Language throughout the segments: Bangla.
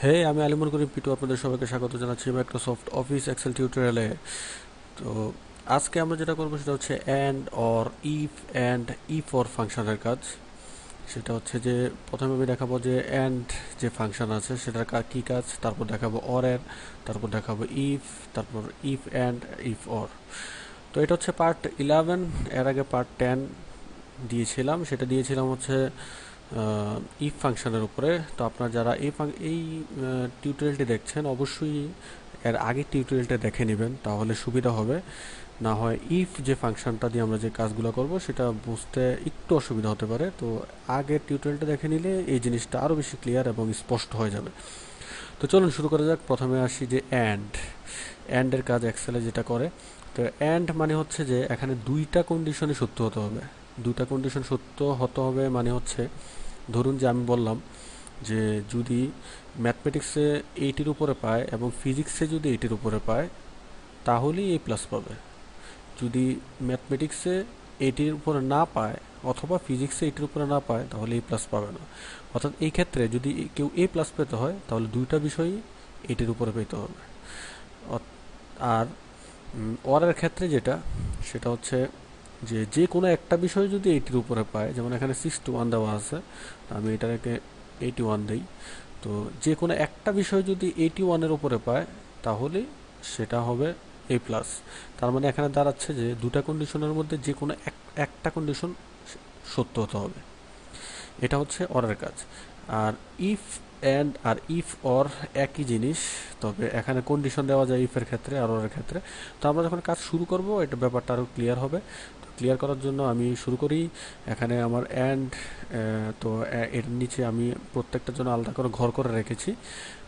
হে, আমি আলিমুল করিম পিটু, আপনাদের সবাইকে স্বাগত জানাচ্ছি মাইক্রোসফট অফিস এক্সেল টিউটোরিয়ালে। তো আজকে আমরা যেটা করবো সেটা হচ্ছে অ্যান্ড ইফ অর ফাংশনের কাজ। সেটা হচ্ছে যে প্রথমে আমি দেখাবো যে অ্যান্ড যে ফাংশন আছে সেটার কী কাজ, তারপর দেখাবো তারপর দেখাবো ইফ, তারপর ইফ অ্যান্ড ইফ অর। তো এটা হচ্ছে পার্ট 11। এর আগে পার্ট 10 দিয়েছিলাম হচ্ছে ইফ ফাংশনের উপরে। তো আপনারা যারা এই টিউটোরিয়ালটি দেখছেন অবশ্যই এর আগের টিউটোরিয়ালটা দেখে নেবেন, তাহলে সুবিধা হবে। না হয় ইফ যে ফাংশনটা দিয়ে আমরা যে কাজগুলো করব সেটা বুঝতে একটু অসুবিধা হতে পারে। তো আগের টিউটোরিয়ালটা দেখে নিলে এই জিনিসটা আরও বেশি ক্লিয়ার এবং স্পষ্ট হয়ে যাবে। তো চলুন শুরু করা যাক। প্রথমে আসি যে অ্যান্ডের কাজ এক্সেলে যেটা করে। তো অ্যান্ড মানে হচ্ছে যে এখানে দুইটা কন্ডিশনই সত্য হতে হবে। দুইটা কন্ডিশন সত্য হতে হবে মানে হচ্ছে, ধরুন যে আমি বললাম যে যদি ম্যাথমেটিক্সে 80-র উপরে পায় এবং ফিজিক্সে যদি 80-র উপরে পায় তাহলেই A+ পাবে। যদি ম্যাথমেটিক্সে 80-র উপরে না পায় অথবা ফিজিক্সে 80-র উপরে না পায় তাহলে A+ পাবে না। অর্থাৎ এই ক্ষেত্রে যদি কেউ A+ পেতে হয় তাহলে দুইটা বিষয়ই 80-র উপরে পেতে হবে। আর ওরের ক্ষেত্রে যেটা, সেটা হচ্ছে যে যে কোনো একটা বিষয় যদি 80-র উপরে পায়, যেমন এখানে 61 দেওয়া আছে, আমি এটাকে 81 দিই। তো যে কোনো একটা বিষয় যদি 81-এর উপরে পায় তাহলে সেটা হবে A+। তার মানে এখানে দাঁড়াচ্ছে যে দুটা কন্ডিশনের মধ্যে যে কোনো একটা কন্ডিশন সত্য হতে হবে। এটা হচ্ছে অরের কাজ। আর ইফ অ্যান্ড আর ইফ অর একই জিনিস, তবে এখানে কন্ডিশন দেওয়া যায় ইফের ক্ষেত্রে আর অরের ক্ষেত্রে। তো আমরা যখন কাজ শুরু করব এটা ব্যাপারটা আরও ক্লিয়ার হবে। তো ক্লিয়ার করার জন্য আমি শুরু করি। এখানে আমার অ্যান্ড, তো এর নিচে আমি প্রত্যেকটার জন্য আলাদা করে ঘর করে রেখেছি।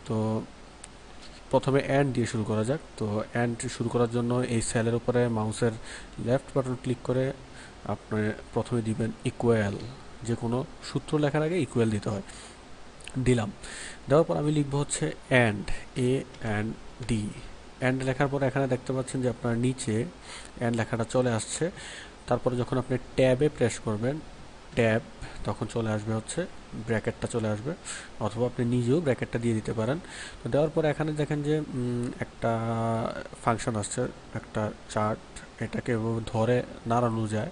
তো প্রথমে অ্যান্ড দিয়ে শুরু করা যাক। তো অ্যান্ড শুরু করার জন্য এই সেলের উপরে মাউসের লেফট বাটন ক্লিক করে আপনি প্রথমে দিবেন ইকুয়াল। যে কোনো সূত্র লেখার আগে ইকুয়াল দিতে হয়। দিলাম। দেওয়ার পর আমি লিখবো হচ্ছে and, A and D। And লেখার পর এখানে দেখতে পাচ্ছেন যে আপনার নিচে অ্যান্ড লেখাটা চলে আসছে। তারপরে যখন আপনি ট্যাবে প্রেস করবেন, ট্যাব, তখন চলে আসবে হচ্ছে ব্র্যাকেটটা চলে আসবে, অথবা আপনি নিজেও ব্র্যাকেটটা দিয়ে দিতে পারেন। তো দেওয়ার পরে এখানে দেখেন যে একটা ফাংশন আসছে, একটা চার্ট। এটাকে ধরে নাড়ানো যায়,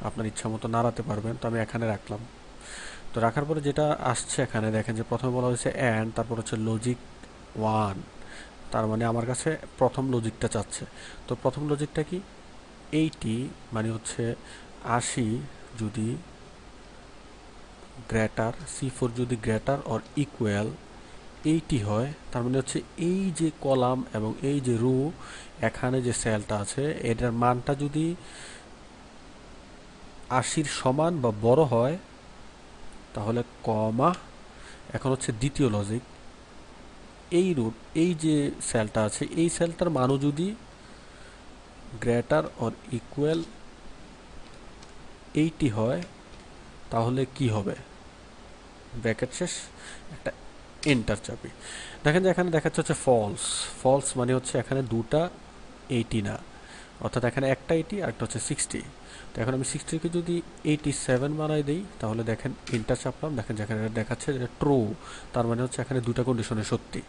আপনার ইচ্ছা মতো নাড়াতে পারবেন। তো আমি এখানে রাখলাম। তো রাখার পরে যেটা আসছে এখানে দেখেন যে প্রথমে বলা হয়েছে অ্যান্ড, তারপর হচ্ছে লজিক 1। তার মানে আমার কাছে প্রথম লজিকটা চাচ্ছে। তো প্রথম লজিকটা কি, 80 মানে হচ্ছে 80 যদি গ্রেটার, C4 যদি গ্রেটার অর ইকুয়াল 80 হয়, তার মানে হচ্ছে এই যে কলাম এবং এই যে রো, এখানে যে সেলটা আছে এটার মানটা যদি 80-র সমান বা বড় হয় তাহলে কমা। এখন হচ্ছে দ্বিতীয় লজিক, এই রুট, এই যে সেলটা আছে এই সেলটার মানও যদি গ্রেটার অর ইকুয়াল 80 হয় তাহলে কি হবে, ব্র্যাকেট শেষ, একটা এন্টার চাপি। দেখেন যে এখানে দেখাচ্ছে হচ্ছে ফলস। ফলস মানে হচ্ছে এখানে দুটা 80 না, অর্থাৎ এখানে একটা 80 আর একটা হচ্ছে 60। তো এখন আমি 60-কে যদি 87 বানাই দিই তাহলে দেখেন এন্টার চাপলাম, দেখেন যেখানে দেখাচ্ছে এটা ট্রু। তার মানে হচ্ছে এখানে দুটা কন্ডিশনে সত্যি।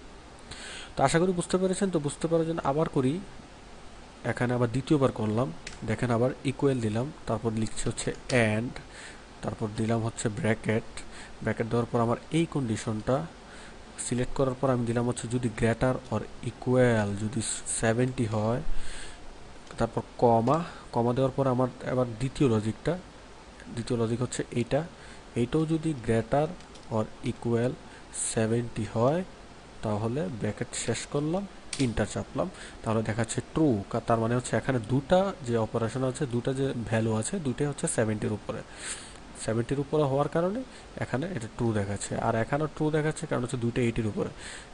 তো আশা করি বুঝতে পেরেছেন। তো বুঝতে পারার জন্য আবার করি, এখানে আবার দ্বিতীয়বার করলাম, দেখেন আবার ইকুয়াল দিলাম, তারপর লিখছি হচ্ছে অ্যান্ড, তারপর দিলাম হচ্ছে ব্র্যাকেট। ব্র্যাকেট দেওয়ার পর আমার এই কন্ডিশনটা সিলেক্ট করার পর আমি দিলাম হচ্ছে যদি গ্রেটার অর ইকুয়াল যদি 70 হয়, তারপর কমা। কমা দেওয়ার পর আমার আবার দ্বিতীয় লজিক হচ্ছে এইটাও যদি গ্রেটার অর ইকুয়াল 70 হয় তাহলে ব্র্যাকেট শেষ করলাম, ইন্টার চাপলাম, তাহলে দেখাচ্ছে ট্রু। তার মানে হচ্ছে এখানে দুটা যে অপারেশন আছে, দুটা যে ভ্যালু আছে, দুটাই হচ্ছে 70-র উপরে। 70-র উপরে হওয়ার কারণে এখানে এটা ট্রু দেখাচ্ছে। আর এখানেও ট্রু দেখাচ্ছে কারণ হচ্ছে দুইটা 80-র উপরে।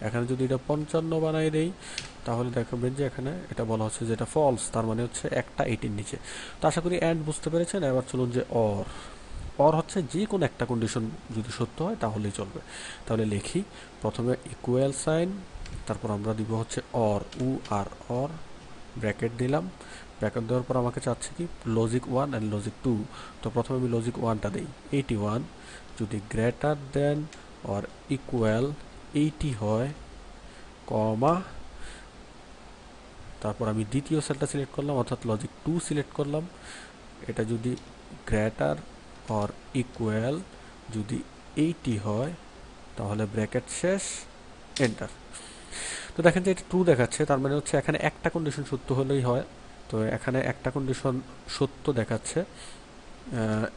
এখানে যদি এটা 55 বানাই দেই তাহলে দেখবেন যে এখানে এটা বলা হচ্ছে যে এটা ফলস, তার মানে হচ্ছে একটা 80-র নিচে। তো আশা করি অ্যান্ড বুঝতে পেরেছেন। এবার চলুন যে অর হচ্ছে যে কোনো একটা কন্ডিশন যদি সত্য হয় তাহলেই চলবে। তাহলে লিখি, প্রথমে ইকুয়াল সাইন, তারপর আমরা দিব হচ্ছে অর, ব্র্যাকেট দিলাম। ব্র্যাকেট দেওয়ার পর আমাকে চাচ্ছে কি লজিক 1 অ্যান্ড লজিক 2। তো প্রথমে আমি লজিক 1টা দিই, 81 যদি গ্রেটার দেন অর ইকুয়াল 80 হয় কমা, তারপর আমি দ্বিতীয় সেলটা সিলেক্ট করলাম অর্থাৎ লজিক 2 সিলেক্ট করলাম, এটা যদি গ্রেটার অর ইকুয়াল যদি 80 হয় তাহলে ব্র্যাকেট শেষ, এন্টার। তো দেখেন যে এটা ট্রু দেখাচ্ছে, তার মানে হচ্ছে এখানে একটা কন্ডিশন সত্য হলেই হয়। তো এখানে একটা কন্ডিশন সত্য দেখাচ্ছে,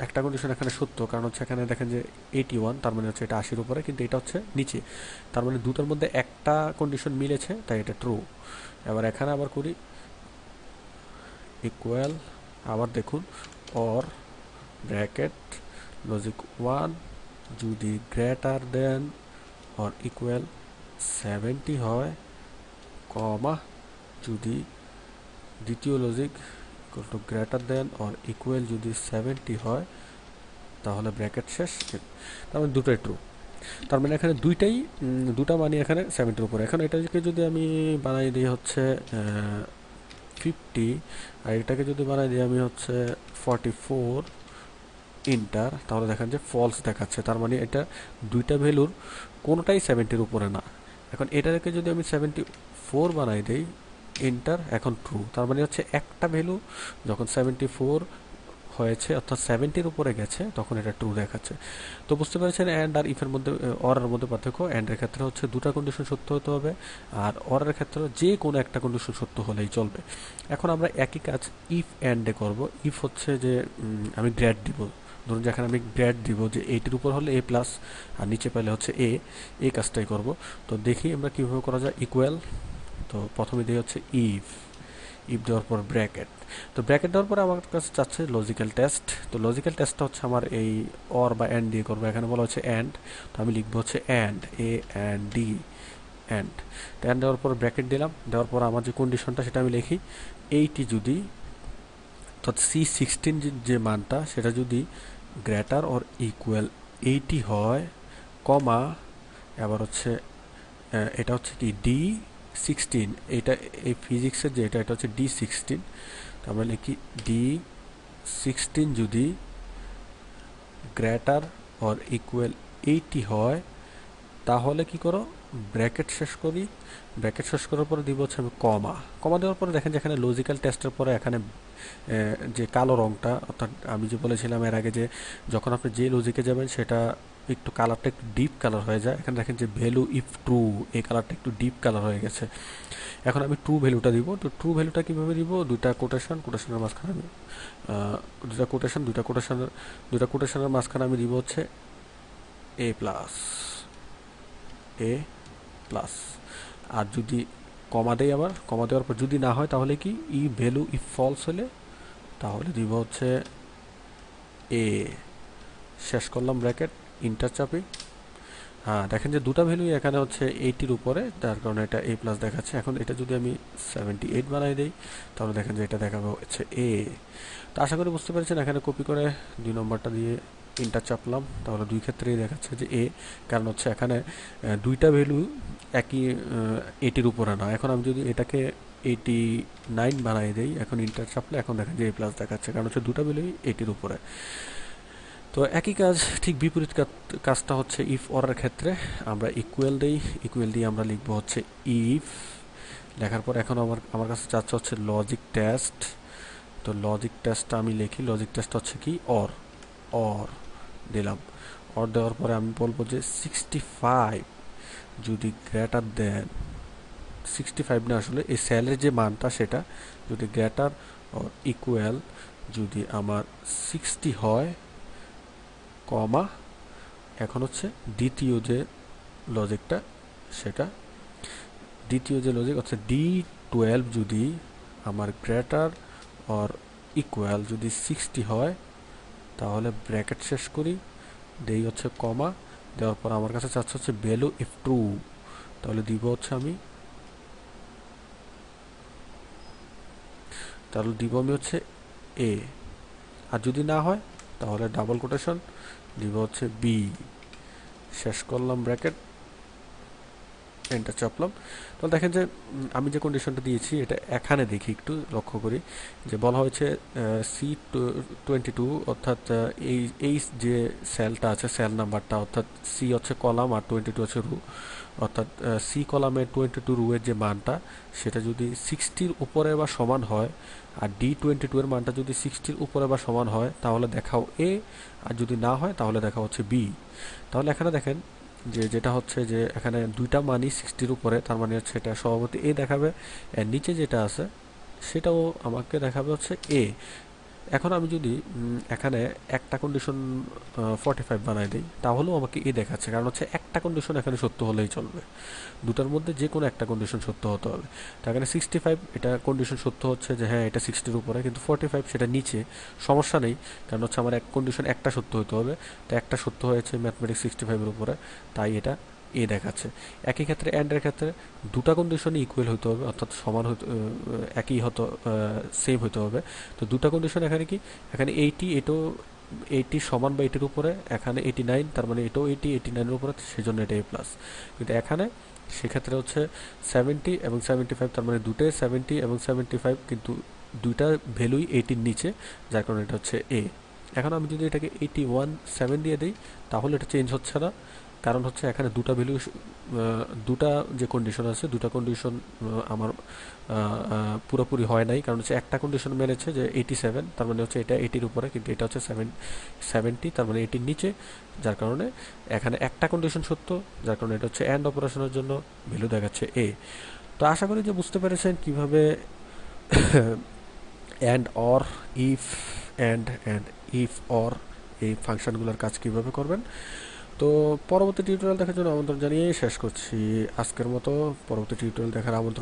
একটা কন্ডিশন এখানে সত্য, কারণ হচ্ছে এখানে দেখেন যে 81, তার মানে হচ্ছে এটা 80-র উপরে, কিন্তু এটা হচ্ছে নিচে, তার মানে দুটোর মধ্যে একটা কন্ডিশন মিলেছে, তাই এটা ট্রু। এবার এখানে আবার করি ইকুয়াল, আবার দেখুন অর ব্র্যাকেট লজিক 1 যদি গ্রেটার দেন অর ইকুয়াল 70 হয় কমা, যদি দ্বিতীয় logic equal to greater than or equal যদি 70 হয় তাহলে ব্র্যাকেট শেষ, তার মানে দুটোই ট্রু। তার মানে এখানে দুটা মানে এখানে 70-র উপরে। এখন এটাকে যদি আমি বানাই দিই হচ্ছে 50, আর এটাকে যদি বানাই দিই আমি হচ্ছে 44 ইন্টার, তাহলে দেখেন যে ফলস দেখাচ্ছে, তার মানে এটা দুইটা ভ্যালুর কোনোটাই 70-র উপরে না। এখন এটাকে যদি আমি 74 বানাই দেই ইন্টার, এখন ট্রু, তার মানে হচ্ছে একটা ভ্যালু যখন 74 হয়েছে অর্থাৎ 70-র উপরে গেছে তখন এটা ট্রু দেখাচ্ছে। তো বুঝতে পেরেছেন অ্যান্ড আর ইফের মধ্যে, অর এর মধ্যে পার্থক্য। অ্যান্ড এর ক্ষেত্রে হচ্ছে দুটা কন্ডিশন সত্য হতে হবে, আর অর এর ক্ষেত্রে যে কোনো একটা কন্ডিশন সত্য হলেই চলবে। এখন আমরা একই কাজ ইফ অ্যান্ডে করব। ইফ হচ্ছে যে আমি গ্রেড দিব, ধরুন যেখানে আমি গ্রেড দিব যে 80-র উপর হলে এ প্লাস আর নিচে পেলে হচ্ছে এ, এই কাজটাই করব। তো দেখি আমরা কীভাবে করা যায়। ইকুয়াল, তো প্রথমে দিয়ে হচ্ছে ইফ, ইফ দেওয়ার পর ব্র্যাকেট। তো ব্র্যাকেট দেওয়ার পরে আমার কাছে চাচ্ছে লজিক্যাল টেস্ট। তো লজিক্যাল টেস্টটা হচ্ছে আমার এই অর বা অ্যান্ড দিয়ে করবো, এখানে বলা হচ্ছে অ্যান্ড, তো আমি লিখবো হচ্ছে and, A and D and. তো অ্যান্ড দেওয়ার পর ব্র্যাকেট দিলাম, দেওয়ার পর আমার যে কন্ডিশনটা সেটা আমি লিখি 80 যদি, তো C16 যে মানটা সেটা যদি গ্রেটার অর ইকুয়াল 80 হয় কমা, এবার হচ্ছে এটা হচ্ছে কি D16, এটা এই ফিজিক্সের যে এটা হচ্ছে D16, আমরা লিখি D16 যদি গ্রেটার অর ইকুয়াল 80 হয় তাহলে কি করো, ব্র্যাকেট শেষ করি, ব্র্যাকেট শেষ করার পরে দিব হচ্ছে আমি কমা, কমা দেওয়ার পরে দেখেন যে এখানে লজিক্যাল টেস্টের পরে এখানে যে কালো রঙটা, অর্থাৎ আমি যে বলেছিলাম এর আগে যে যখন আপনি যে লজিকে যাবেন সেটা একটু কালারটা একটু ডিপ কালার হয়ে যায়, এখানে দেখেন যে ভ্যালু ইফ ট্রু, এই কালারটা একটু ডিপ কালার হয়ে গেছে। এখন আমি ট্রু ভ্যালুটা দিব। তো ট্রু ভ্যালুটা কীভাবে দিব, দুইটা কোটেশনের মাঝখানে আমি দুইটা কোটেশনের মাঝখানে আমি দিব হচ্ছে এ প্লাস, এ প্লাস, আর যদি কমা দেই, আবার কমা দেওয়ার পর যদি না হয় তাহলে কি ই ভ্যালু ইফ ফলস হলে তাহলে দিব হচ্ছে এ, শেষ করলাম ব্র্যাকেট, ইন্টার চাপি। হ্যাঁ দেখেন যে দুটা ভ্যালুই এখানে হচ্ছে 80-র উপরে, তার কারণে এটা এ প্লাস দেখাচ্ছে। এখন এটা যদি আমি 78 বানাই দিই তাহলে দেখেন যে এটা দেখাবে হচ্ছে এ। তো আশা করি বুঝতে পেরেছেন। এখানে কপি করে 2 নম্বরটা দিয়ে ইন্টার চাপলাম, তাহলে দুই ক্ষেত্রেই দেখাচ্ছে যে এ, কারণ হচ্ছে এখানে দুইটা ভ্যালু একই 80-র উপরে না। এখন আমি যদি এটাকে 89 বানাই দেই, এখন ইন্টার চাপলে এখন দেখেন যে এ প্লাস দেখাচ্ছে, কারণ হচ্ছে দুটা ভ্যালুই 80-র উপরে। তো একই কাজ ঠিক বিপরীত কাজটা হচ্ছে ইফ অরের ক্ষেত্রে আমরা ইকুয়াল দেই, ইকুয়াল দিয়ে আমরা লিখবো হচ্ছে ইফ, লেখার পর এখন আমার কাছে চাচ্ছে হচ্ছে লজিক টেস্ট। তো লজিক টেস্টটা আমি লিখি, লজিক টেস্ট হচ্ছে কি অর, অর দিলাম। অর দেওয়ার পরে আমি বলবো যে 65 যদি গ্রেটার দেন, 65 না আসলে এই সেলের যে মানটা সেটা যদি গ্রেটার অর ইকুয়াল যদি আমার 60 হয় কমা, এখন হচ্ছে দ্বিতীয় যে লজিকটা সেটা, দ্বিতীয় যে লজিক হচ্ছে D12 যদি আমার গ্রেটার অর ইকুয়াল যদি 60 হয় তাহলে ব্র্যাকেট শেষ করি, দেই হচ্ছে কমা, দেওয়ার পর আমার কাছে চাচ্ছে হচ্ছে ভ্যালু ইফ ট্রু, তাহলে দিব হচ্ছে আমি, তাহলে দিব আমি হচ্ছে এ, আর যদি না হয় তাহলে ডাবল কোটেশন দিব হচ্ছে বি, শেষ করলাম ব্র্যাকেট, এন্টার চাপলাম। তো দেখেন যে আমি যে কন্ডিশনটা দিয়েছি এটা এখানে দেখি, একটু লক্ষ্য করি যে বলা হয়েছে C22, অর্থাৎ এই এই যে সেলটা আছে, সেল নাম্বারটা, অর্থাৎ সি হচ্ছে কলাম আর 22 হচ্ছে রো, অর্থাৎ সি কলামে 22 রুয়ের যে মানটা সেটা যদি 60-র উপরে বা সমান হয়, আর D22 এর মানটা যদি 60-র উপরে বা সমান হয় তাহলে দেখাও এ, আর যদি না হয় তাহলে দেখা হচ্ছে বি। তাহলে এখানে দেখেন যে যেটা হচ্ছে যে এখানে দুইটা মানই 60-র উপরে, তার মানে হচ্ছে এটা স্বভাবতই এ দেখাবে। এর নিচে যেটা আছে সেটাও আমাকে দেখাবে হচ্ছে এ। এখন আমি যদি এখানে একটা কন্ডিশন 45 বানাই দিই তাহলেও আমাকে এ দেখাচ্ছে, কারণ হচ্ছে একটা কন্ডিশন এখানে সত্য হলেই চলবে, দুটার মধ্যে যে কোনো একটা কন্ডিশন সত্য হতে হবে। তো এখানে 65 এটা কন্ডিশন সত্য হচ্ছে যে হ্যাঁ এটা 60-র উপরে, কিন্তু 45 সেটা নিচে, সমস্যা নেই, কারণ হচ্ছে আমার এক কন্ডিশন একটা সত্য হতে হবে। তো একটা সত্য হয়েছে ম্যাথমেটিক্স 65-এর উপরে, তাই এটা এ দেখাচ্ছে। একই ক্ষেত্রে অ্যান্ডের ক্ষেত্রে দুটা কন্ডিশনই ইকুয়াল হতে হবে, অর্থাৎ সমান হতে, একই হতো, সেম হতে হবে। তো দুটা কন্ডিশন এখানে কি, এখানে 80, এটাও 80 সমান বা 80-র উপরে, এখানে 89, তার মানে এটাও 80 89-এর উপরে, সেজন্য এটা এ প্লাস। কিন্তু এখানে সেক্ষেত্রে হচ্ছে 70 এবং 75, তার মানে দুটোই 70 এবং 75, কিন্তু দুইটা ভ্যালুই 80-র নিচে, যার কারণে এটা হচ্ছে এ। এখন আমি যদি এটাকে 81.7 দিয়ে দিই তাহলে এটা চেঞ্জ হচ্ছে না, কারণ হচ্ছে এখানে দুটা ভ্যালু, দুটা যে কন্ডিশন আছে দুটা কন্ডিশন আমার পুরোপুরি হয় নাই, কারণ হচ্ছে একটা কন্ডিশন মেনেছে যে 87, তার মানে হচ্ছে এটা 80-র উপরে, কিন্তু এটা হচ্ছে 70, তার মানে 80-র নিচে, যার কারণে এখানে একটা কন্ডিশন সত্য, যার কারণে এটা হচ্ছে অ্যান্ড অপারেশনের জন্য ভ্যালু দেখাচ্ছে এ। তো আশা করি যে বুঝতে পেরেছেন কিভাবে and or, if and if or এই ফাংশনগুলোর কাজ কিভাবে করবেন। তো পরবর্তী টিউটোরিয়াল দেখার জন্য আমন্ত্রণ জানিয়ে শেষ করছি আজকের মতো। পরবর্তী টিউটোরিয়াল দেখার আমন্ত্রণ